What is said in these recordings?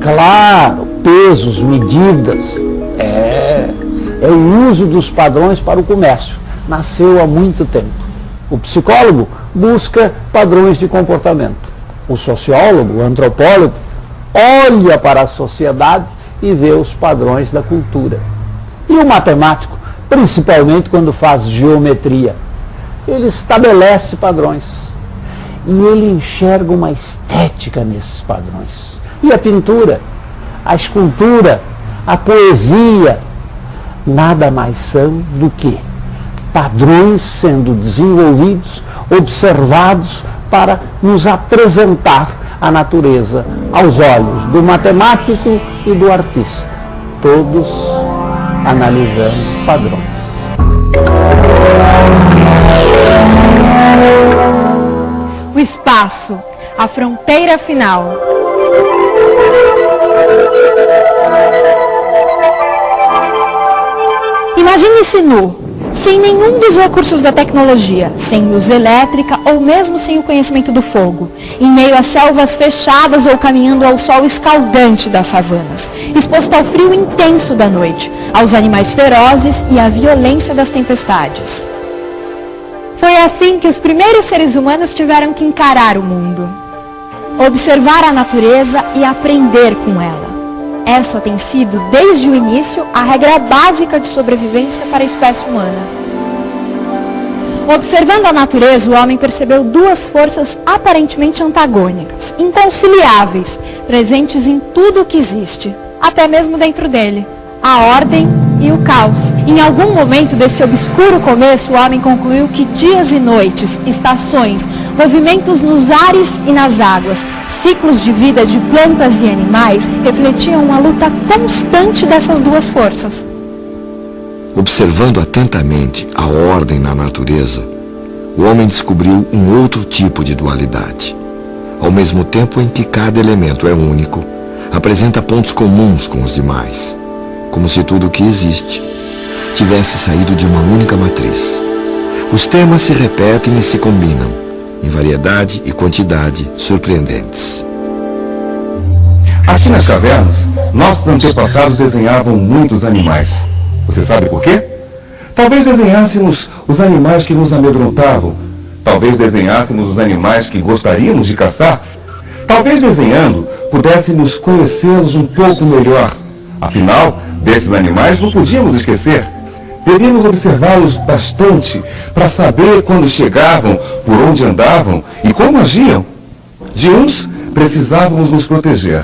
Claro, pesos, medidas, é o uso dos padrões para o comércio. Nasceu há muito tempo. O psicólogo busca padrões de comportamento. O sociólogo, o antropólogo, olha para a sociedade e vê os padrões da cultura. E o matemático, principalmente quando faz geometria, ele estabelece padrões. E ele enxerga uma estética nesses padrões. E a pintura, a escultura, a poesia, nada mais são do que padrões sendo desenvolvidos, observados para nos apresentar a natureza aos olhos do matemático e do artista, todos analisando padrões. O espaço, a fronteira final. Imagine-se nu, sem nenhum dos recursos da tecnologia, sem luz elétrica ou mesmo sem o conhecimento do fogo, em meio a selvas fechadas ou caminhando ao sol escaldante das savanas, exposto ao frio intenso da noite, aos animais ferozes e à violência das tempestades. Foi assim que os primeiros seres humanos tiveram que encarar o mundo, observar a natureza e aprender com ela. Essa tem sido, desde o início, a regra básica de sobrevivência para a espécie humana. Observando a natureza, o homem percebeu duas forças aparentemente antagônicas, inconciliáveis, presentes em tudo o que existe, até mesmo dentro dele: a ordem e o caos. Em algum momento desse obscuro começo, o homem concluiu que dias e noites, estações, movimentos nos ares e nas águas, ciclos de vida de plantas e animais refletiam uma luta constante dessas duas forças. Observando atentamente a ordem na natureza, o homem descobriu um outro tipo de dualidade. Ao mesmo tempo em que cada elemento é único, apresenta pontos comuns com os demais, como se tudo o que existe tivesse saído de uma única matriz. Os temas se repetem e se combinam, em variedade e quantidade surpreendentes. Aqui nas cavernas, nossos antepassados desenhavam muitos animais. Você sabe por quê? Talvez desenhássemos os animais que nos amedrontavam. Talvez desenhássemos os animais que gostaríamos de caçar. Talvez desenhando, pudéssemos conhecê-los um pouco melhor. Afinal, desses animais não podíamos esquecer. Devíamos observá-los bastante para saber quando chegavam, por onde andavam e como agiam. De uns, precisávamos nos proteger.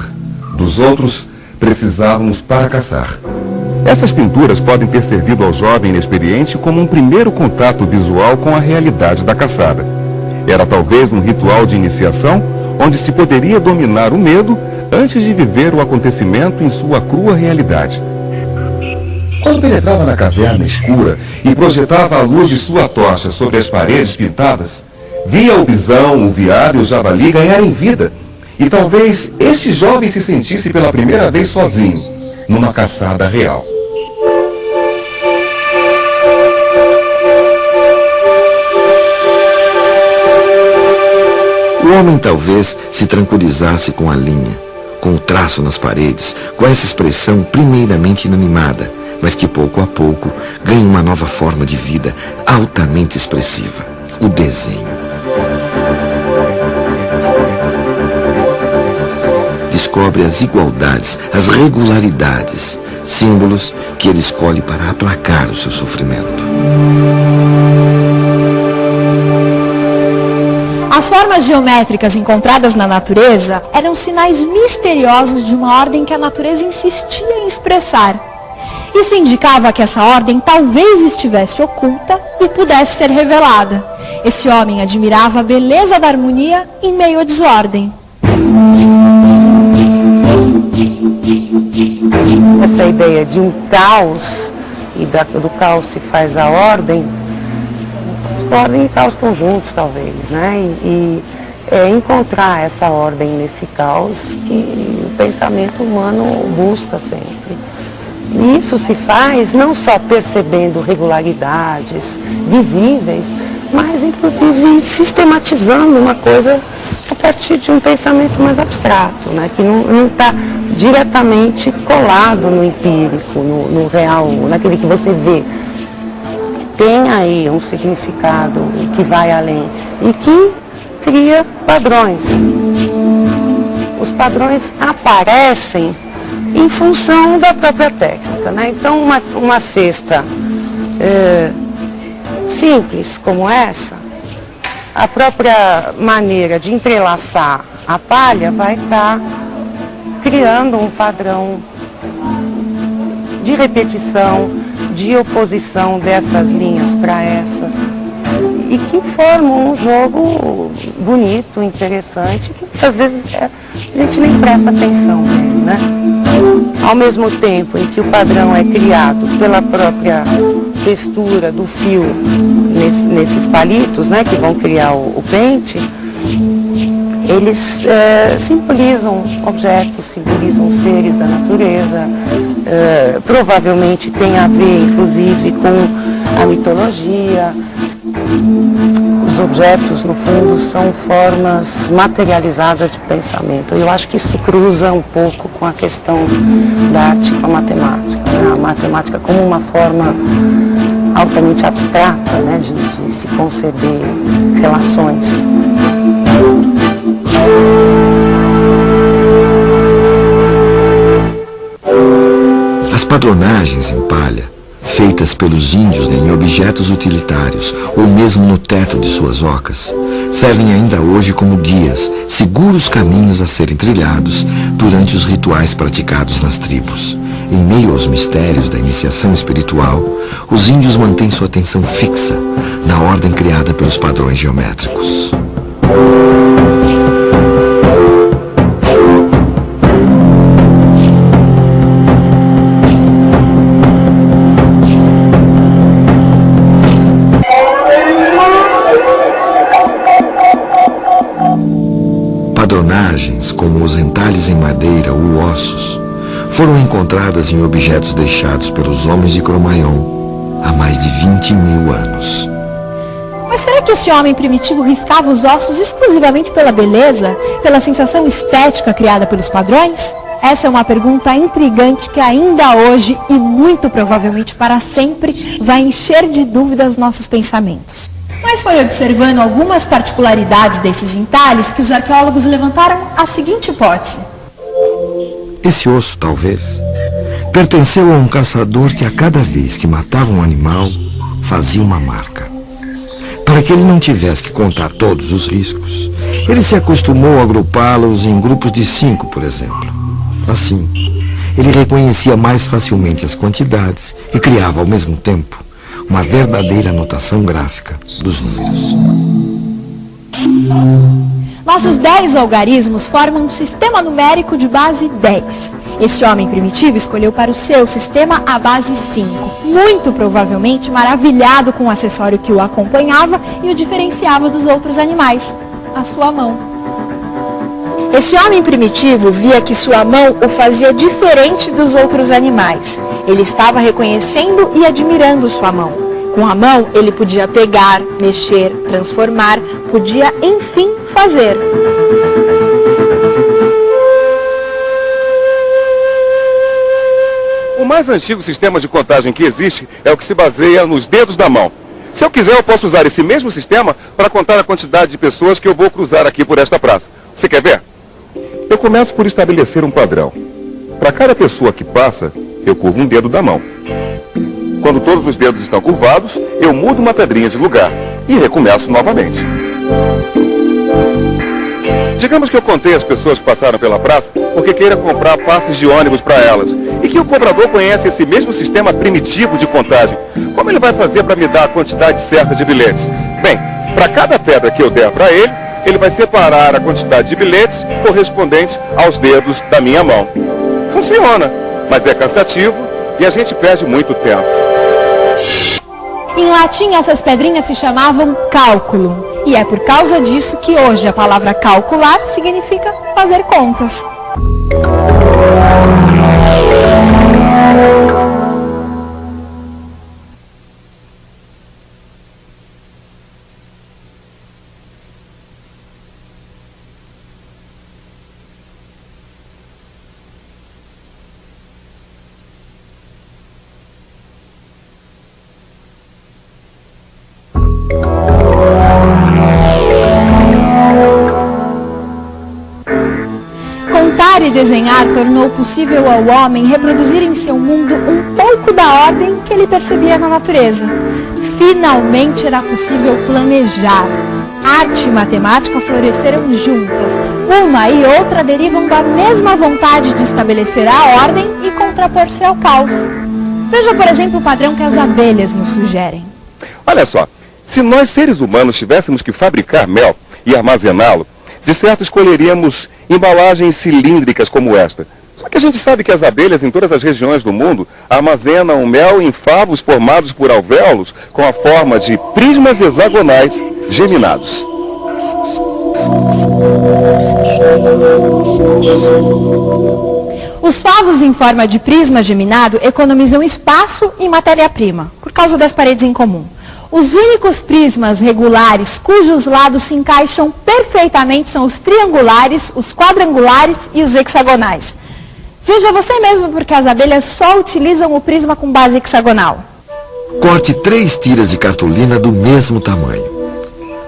Dos outros, precisávamos para caçar. Essas pinturas podem ter servido ao jovem inexperiente como um primeiro contato visual com a realidade da caçada. Era talvez um ritual de iniciação onde se poderia dominar o medo antes de viver o acontecimento em sua crua realidade. Quando penetrava na caverna escura e projetava a luz de sua tocha sobre as paredes pintadas, via o bisão, o veado e o javali ganharem vida. E talvez este jovem se sentisse pela primeira vez sozinho, numa caçada real. O homem talvez se tranquilizasse com a linha, com o traço nas paredes, com essa expressão primeiramente inanimada, mas que pouco a pouco ganha uma nova forma de vida altamente expressiva: o desenho. Descobre as igualdades, as regularidades, símbolos que ele escolhe para aplacar o seu sofrimento. As formas geométricas encontradas na natureza eram sinais misteriosos de uma ordem que a natureza insistia em expressar. Isso indicava que essa ordem talvez estivesse oculta e pudesse ser revelada. Esse homem admirava a beleza da harmonia em meio à desordem. Essa ideia de um caos, e do caos se faz a ordem, ordem e caos estão juntos, talvez, né? E encontrar essa ordem nesse caos que o pensamento humano busca sempre. E isso se faz não só percebendo regularidades visíveis, mas inclusive sistematizando uma coisa partir de um pensamento mais abstrato, né? Que não está diretamente colado no empírico, no real, naquele que você vê. Tem aí um significado que vai além e que cria padrões. Os padrões aparecem em função da própria técnica, né? Então, uma cesta simples como essa, a própria maneira de entrelaçar a palha vai estar criando um padrão de repetição, de oposição dessas linhas para essas, e que formam um jogo bonito, interessante, que muitas vezes a gente nem presta atenção nele, né? Ao mesmo tempo em que o padrão é criado pela própria textura do fio nesses palitos, né, que vão criar o pente, eles simbolizam objetos, simbolizam seres da natureza, provavelmente tem a ver, inclusive, com a mitologia. Os objetos, no fundo, são formas materializadas de pensamento. Eu acho que isso cruza um pouco com a questão da arte com a matemática, né? A matemática como uma forma altamente abstrata, né, de se conceber relações. As padronagens em palha, feitas pelos índios em objetos utilitários ou mesmo no teto de suas ocas, servem ainda hoje como guias, seguros caminhos a serem trilhados durante os rituais praticados nas tribos. Em meio aos mistérios da iniciação espiritual, os índios mantêm sua atenção fixa na ordem criada pelos padrões geométricos. Padronagens, como os entalhes em madeira ou ossos, foram encontradas em objetos deixados pelos homens de Cro-Magnon há mais de 20.000 anos. Mas será que esse homem primitivo riscava os ossos exclusivamente pela beleza, pela sensação estética criada pelos padrões? Essa é uma pergunta intrigante que ainda hoje, e muito provavelmente para sempre, vai encher de dúvidas nossos pensamentos. Mas foi observando algumas particularidades desses entalhes que os arqueólogos levantaram a seguinte hipótese. Esse osso, talvez, pertenceu a um caçador que a cada vez que matava um animal, fazia uma marca. Para que ele não tivesse que contar todos os riscos, ele se acostumou a agrupá-los em grupos de 5, por exemplo. Assim, ele reconhecia mais facilmente as quantidades e criava, ao mesmo tempo, uma verdadeira anotação gráfica dos números. Nossos 10 algarismos formam um sistema numérico de base 10. Esse homem primitivo escolheu para o seu sistema a base 5, muito provavelmente maravilhado com o acessório que o acompanhava e o diferenciava dos outros animais, a sua mão. Esse homem primitivo via que sua mão o fazia diferente dos outros animais. Ele estava reconhecendo e admirando sua mão. Com a mão, ele podia pegar, mexer, transformar, podia, enfim, fazer. O mais antigo sistema de contagem que existe é o que se baseia nos dedos da mão. Se eu quiser, eu posso usar esse mesmo sistema para contar a quantidade de pessoas que eu vou cruzar aqui por esta praça. Você quer ver? Eu começo por estabelecer um padrão. Para cada pessoa que passa, eu curvo um dedo da mão. Quando todos os dedos estão curvados, eu mudo uma pedrinha de lugar e recomeço novamente. Digamos que eu contei as pessoas que passaram pela praça porque queira comprar passes de ônibus para elas e que o cobrador conhece esse mesmo sistema primitivo de contagem. Como ele vai fazer para me dar a quantidade certa de bilhetes? Bem, para cada pedra que eu der para ele, ele vai separar a quantidade de bilhetes correspondente aos dedos da minha mão. Funciona, mas é cansativo e a gente perde muito tempo. Em latim, essas pedrinhas se chamavam cálculo. E é por causa disso que hoje a palavra calcular significa fazer contas. desenhar tornou possível ao homem reproduzir em seu mundo um pouco da ordem que ele percebia na natureza. Finalmente era possível planejar. Arte e matemática floresceram juntas. Uma e outra derivam da mesma vontade de estabelecer a ordem e contrapor-se ao caos. Veja, por exemplo, o padrão que as abelhas nos sugerem. Olha só, se nós seres humanos tivéssemos que fabricar mel e armazená-lo, de certo escolheríamos embalagens cilíndricas como esta. Só que a gente sabe que as abelhas em todas as regiões do mundo armazenam mel em favos formados por alvéolos com a forma de prismas hexagonais geminados. Os favos em forma de prisma geminado economizam espaço e matéria-prima, por causa das paredes em comum. Os únicos prismas regulares cujos lados se encaixam perfeitamente são os triangulares, os quadrangulares e os hexagonais. Veja você mesmo porque as abelhas só utilizam o prisma com base hexagonal. Corte 3 tiras de cartolina do mesmo tamanho.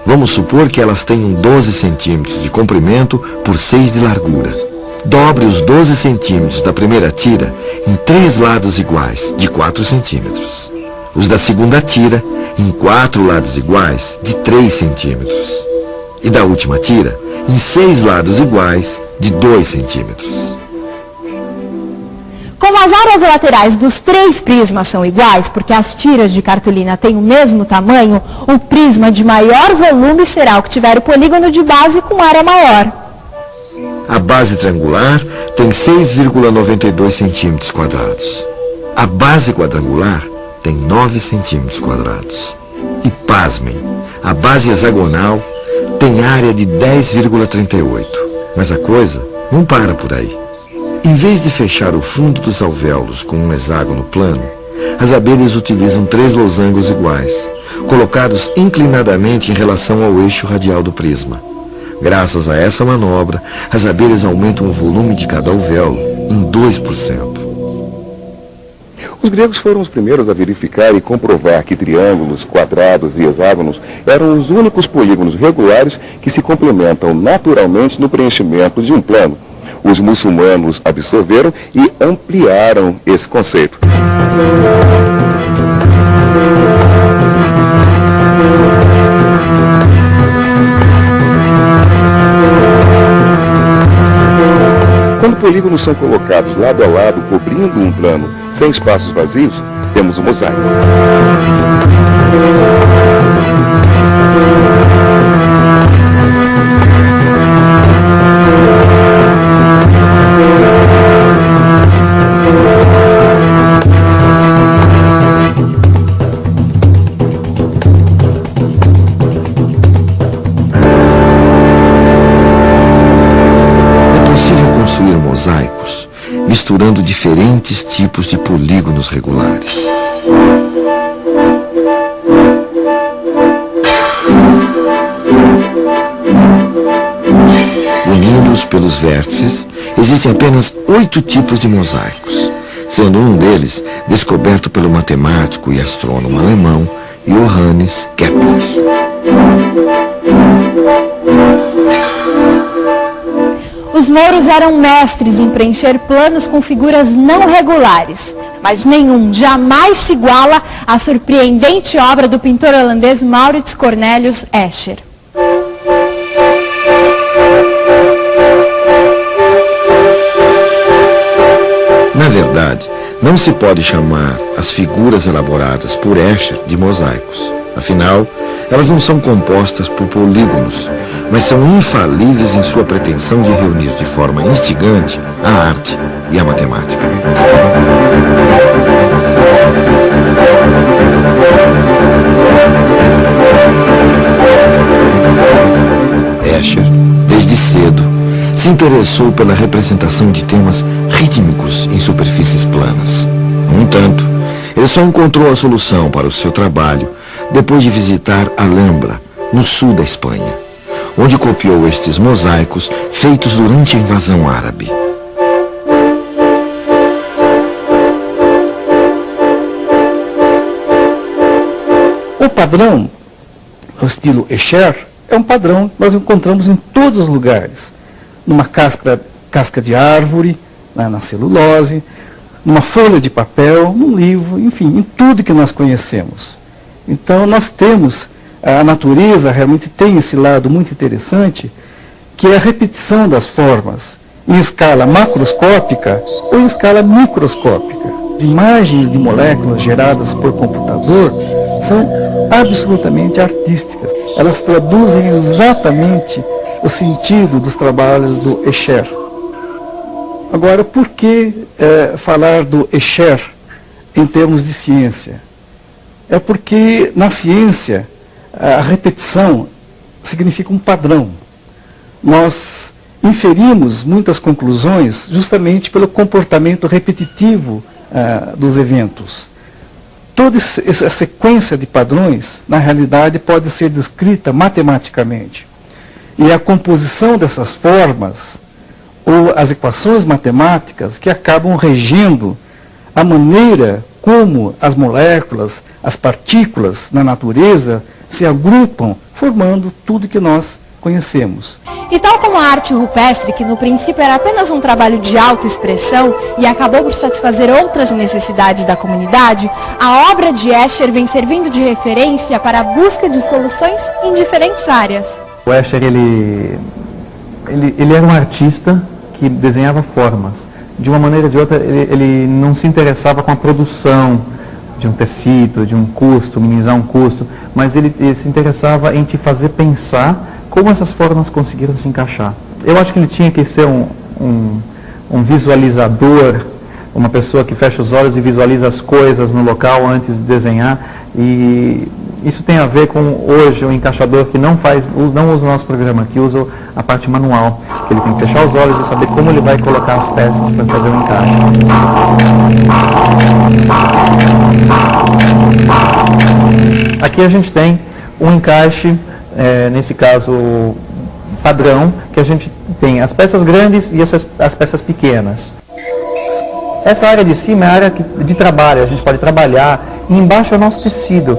Vamos supor que elas tenham 12 centímetros de comprimento por 6 de largura. Dobre os 12 centímetros da primeira tira em 3 lados iguais, de 4 centímetros. Os da segunda tira em 4 lados iguais, de 3 centímetros. E da última tira em 6 lados iguais, de 2 centímetros. Como as áreas laterais dos 3 prismas são iguais, porque as tiras de cartolina têm o mesmo tamanho, o prisma de maior volume será o que tiver o polígono de base com área maior. A base triangular tem 6,92 centímetros quadrados. A base quadrangular tem 9 centímetros quadrados. E pasmem, a base hexagonal tem área de 10,38. Mas a coisa não para por aí. Em vez de fechar o fundo dos alvéolos com um hexágono plano, as abelhas utilizam 3 losangos iguais, colocados inclinadamente em relação ao eixo radial do prisma. Graças a essa manobra, as abelhas aumentam o volume de cada alvéolo em 2%. Os gregos foram os primeiros a verificar e comprovar que triângulos, quadrados e hexágonos eram os únicos polígonos regulares que se complementam naturalmente no preenchimento de um plano. Os muçulmanos absorveram e ampliaram esse conceito. Quando polígonos são colocados lado a lado, cobrindo um plano sem espaços vazios, temos o mosaico. Mosaicos, misturando diferentes tipos de polígonos regulares. Unidos pelos vértices, existem apenas 8 tipos de mosaicos, sendo um deles descoberto pelo matemático e astrônomo alemão Johannes Kepler. Os mouros eram mestres em preencher planos com figuras não regulares, mas nenhum jamais se iguala à surpreendente obra do pintor holandês Maurits Cornelius Escher. Na verdade, não se pode chamar as figuras elaboradas por Escher de mosaicos. Afinal, elas não são compostas por polígonos, mas são infalíveis em sua pretensão de reunir de forma instigante a arte e a matemática. Escher, desde cedo, se interessou pela representação de temas rítmicos em superfícies planas. No entanto, ele só encontrou a solução para o seu trabalho depois de visitar Alhambra, no sul da Espanha, onde copiou estes mosaicos feitos durante a invasão árabe. O padrão, o estilo Escher, é um padrão que nós encontramos em todos os lugares. Numa casca casca de árvore, na celulose, numa folha de papel, num livro, enfim, em tudo que nós conhecemos. Então nós temos, a natureza realmente tem esse lado muito interessante, que é a repetição das formas, em escala macroscópica ou em escala microscópica. Imagens de moléculas geradas por computador são absolutamente artísticas. Elas traduzem exatamente o sentido dos trabalhos do Escher. Agora, por que falar do Escher em termos de ciência? É porque na ciência a repetição significa um padrão. Nós inferimos muitas conclusões justamente pelo comportamento repetitivo dos eventos. Toda essa sequência de padrões, na realidade, pode ser descrita matematicamente. E a composição dessas formas, ou as equações matemáticas, que acabam regendo a maneira como as moléculas, as partículas na natureza se agrupam, formando tudo que nós conhecemos. E tal como a arte rupestre, que no princípio era apenas um trabalho de autoexpressão e acabou por satisfazer outras necessidades da comunidade, a obra de Escher vem servindo de referência para a busca de soluções em diferentes áreas. O Escher, ele era um artista que desenhava formas. De uma maneira ou de outra, ele não se interessava com a produção de um tecido, de um custo, minimizar um custo, mas ele se interessava em te fazer pensar como essas formas conseguiram se encaixar. Eu acho que ele tinha que ser um visualizador, uma pessoa que fecha os olhos e visualiza as coisas no local antes de desenhar. E isso tem a ver com, hoje, o encaixador que não usa o nosso programa, que usa a parte manual, que ele tem que fechar os olhos e saber como ele vai colocar as peças para fazer o encaixe. Aqui a gente tem um encaixe, nesse caso padrão, que a gente tem as peças grandes e as peças pequenas. Essa área de cima é a área de trabalho, a gente pode trabalhar, e embaixo é o nosso tecido.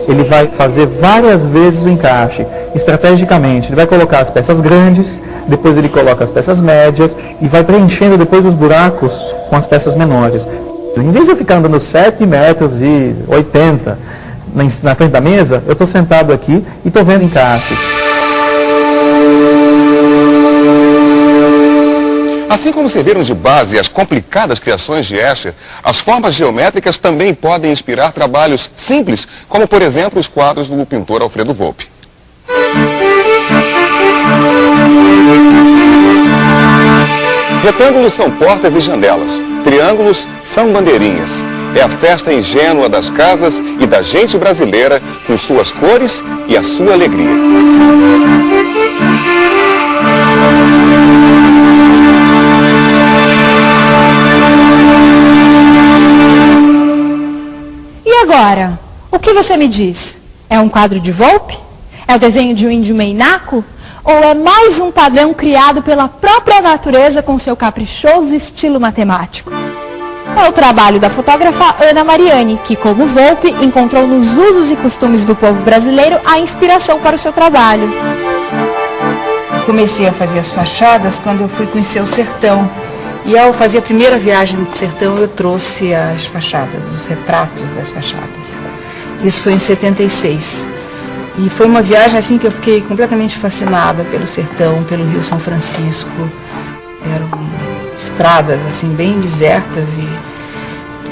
Ele vai fazer várias vezes o encaixe, estrategicamente. Ele vai colocar as peças grandes, depois ele coloca as peças médias e vai preenchendo depois os buracos com as peças menores. Em vez de eu ficar andando 7,80 metros na frente da mesa, eu estou sentado aqui e estou vendo encaixe. Assim como serviram de base as complicadas criações de Escher, as formas geométricas também podem inspirar trabalhos simples, como por exemplo os quadros do pintor Alfredo Volpi. Retângulos são portas e janelas, triângulos são bandeirinhas. É a festa ingênua das casas e da gente brasileira, com suas cores e a sua alegria. E agora, o que você me diz? É um quadro de Volpi? É o desenho de um índio meinaco? Ou é mais um padrão criado pela própria natureza com seu caprichoso estilo matemático? É o trabalho da fotógrafa Ana Mariani, que, como Volpi, encontrou nos usos e costumes do povo brasileiro a inspiração para o seu trabalho. Comecei a fazer as fachadas quando eu fui conhecer o sertão. E ao fazer a primeira viagem do sertão, eu trouxe as fachadas, os retratos das fachadas. Isso foi em 76. E foi uma viagem assim que eu fiquei completamente fascinada pelo sertão, pelo Rio São Francisco. Eram estradas assim bem desertas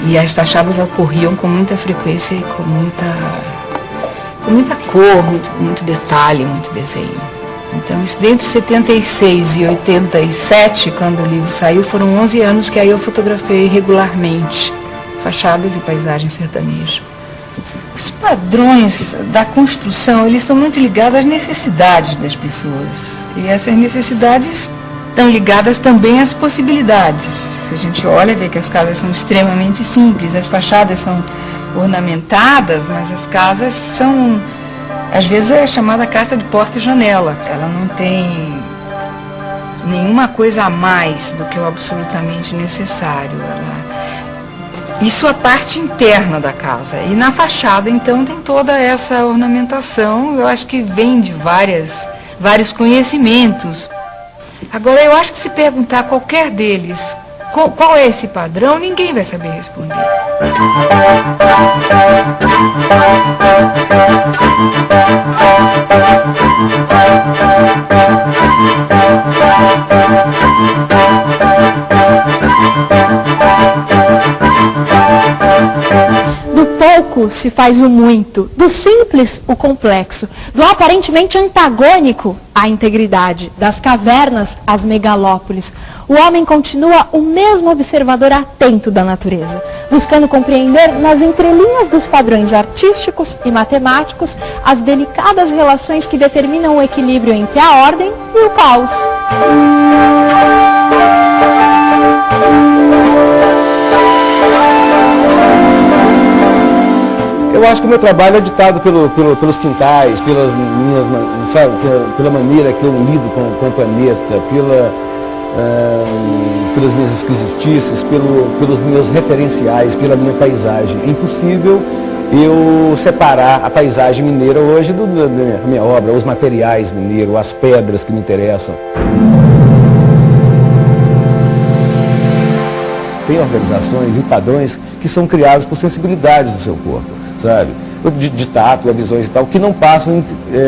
e as fachadas ocorriam com muita frequência e com muita cor, muito detalhe, muito desenho. Então, isso entre 76 e 87, quando o livro saiu, foram 11 anos que aí eu fotografei regularmente fachadas e paisagens sertanejas. Os padrões da construção, eles estão muito ligados às necessidades das pessoas. E essas necessidades estão ligadas também às possibilidades. Se a gente olha, vê que as casas são extremamente simples, as fachadas são ornamentadas, mas as casas são... Às vezes é chamada casa de porta e janela. Ela não tem nenhuma coisa a mais do que o absolutamente necessário. Isso é a parte interna da casa. E na fachada, então, tem toda essa ornamentação. Eu acho que vem de vários conhecimentos. Agora, eu acho que se perguntar a qualquer deles qual é esse padrão, ninguém vai saber responder. Do pouco se faz o muito, do simples o complexo, do aparentemente antagônico a integridade, das cavernas às megalópolis. O homem continua o mesmo observador atento da natureza, buscando compreender nas entrelinhas dos padrões artísticos e matemáticos as delicadas relações que determinam o equilíbrio entre a ordem e o caos. Eu acho que o meu trabalho é ditado pelos quintais, pelas minhas, sabe, pela maneira que eu lido com o planeta, pelas minhas esquisitices, pelos meus referenciais, pela minha paisagem. É impossível eu separar a paisagem mineira hoje da minha obra, os materiais mineiros, as pedras que me interessam. Tem organizações e padrões que são criados por sensibilidades do seu corpo, sabe? De tato, visões e tal, que não passam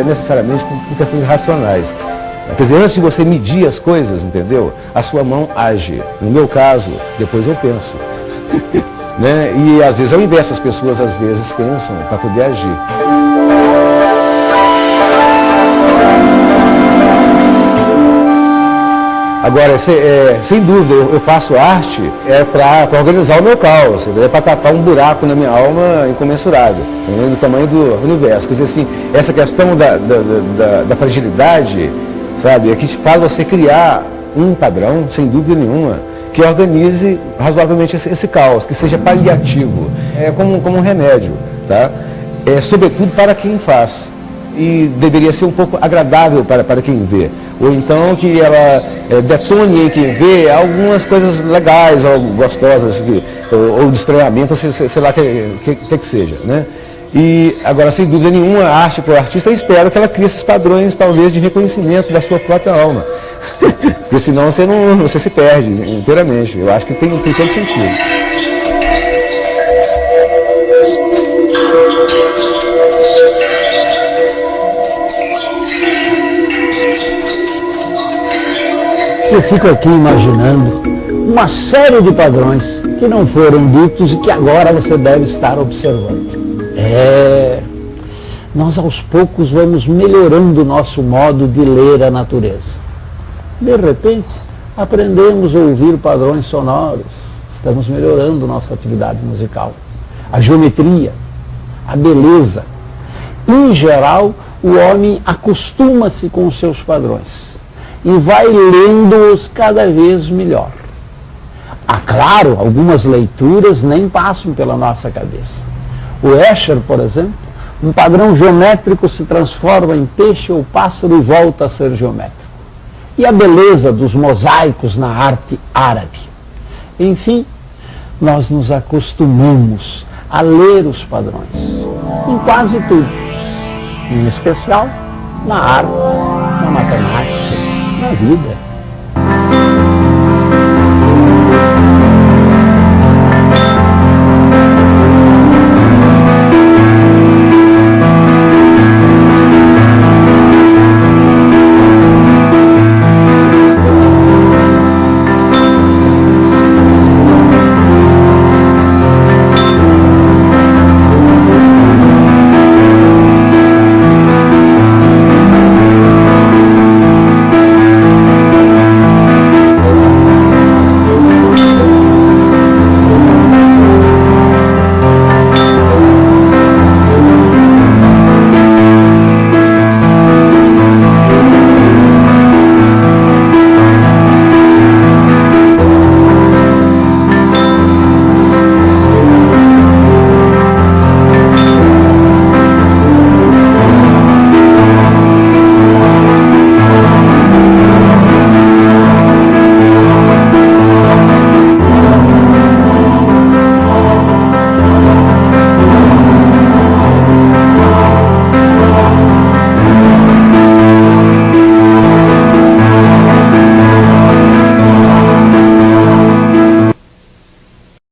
necessariamente por questões racionais. Quer dizer, antes de você medir as coisas, entendeu? A sua mão age. No meu caso, depois eu penso. Né? E às vezes ao inverso, as pessoas às vezes pensam para poder agir. Agora, sem dúvida, eu faço arte para organizar o meu caos, para tapar um buraco na minha alma incomensurável, do tamanho do universo. Quer dizer assim, essa questão da fragilidade, sabe, é que faz você criar um padrão, sem dúvida nenhuma, que organize razoavelmente esse caos, que seja paliativo, como um remédio, tá? Sobretudo para quem faz. E deveria ser um pouco agradável para quem vê. Ou então que ela detone em quem vê algumas coisas legais, ou gostosas, ou de estranhamento, sei lá que seja. Né? E agora, sem dúvida nenhuma, a arte para o artista, eu espero que ela crie esses padrões, talvez, de reconhecimento da sua própria alma. Porque senão você se perde inteiramente. Eu acho que tem todo sentido. Eu fico aqui imaginando uma série de padrões que não foram ditos e que agora você deve estar observando. Nós aos poucos vamos melhorando o nosso modo de ler a natureza. De repente, aprendemos a ouvir padrões sonoros, estamos melhorando nossa atividade musical. A geometria, a beleza. Em geral, o homem acostuma-se com os seus padrões e vai lendo-os cada vez melhor. Claro, algumas leituras nem passam pela nossa cabeça. O Escher, por exemplo, um padrão geométrico se transforma em peixe ou pássaro e volta a ser geométrico. E a beleza dos mosaicos na arte árabe. Enfim, nós nos acostumamos a ler os padrões em quase tudo, em especial na arte, na matemática, na vida.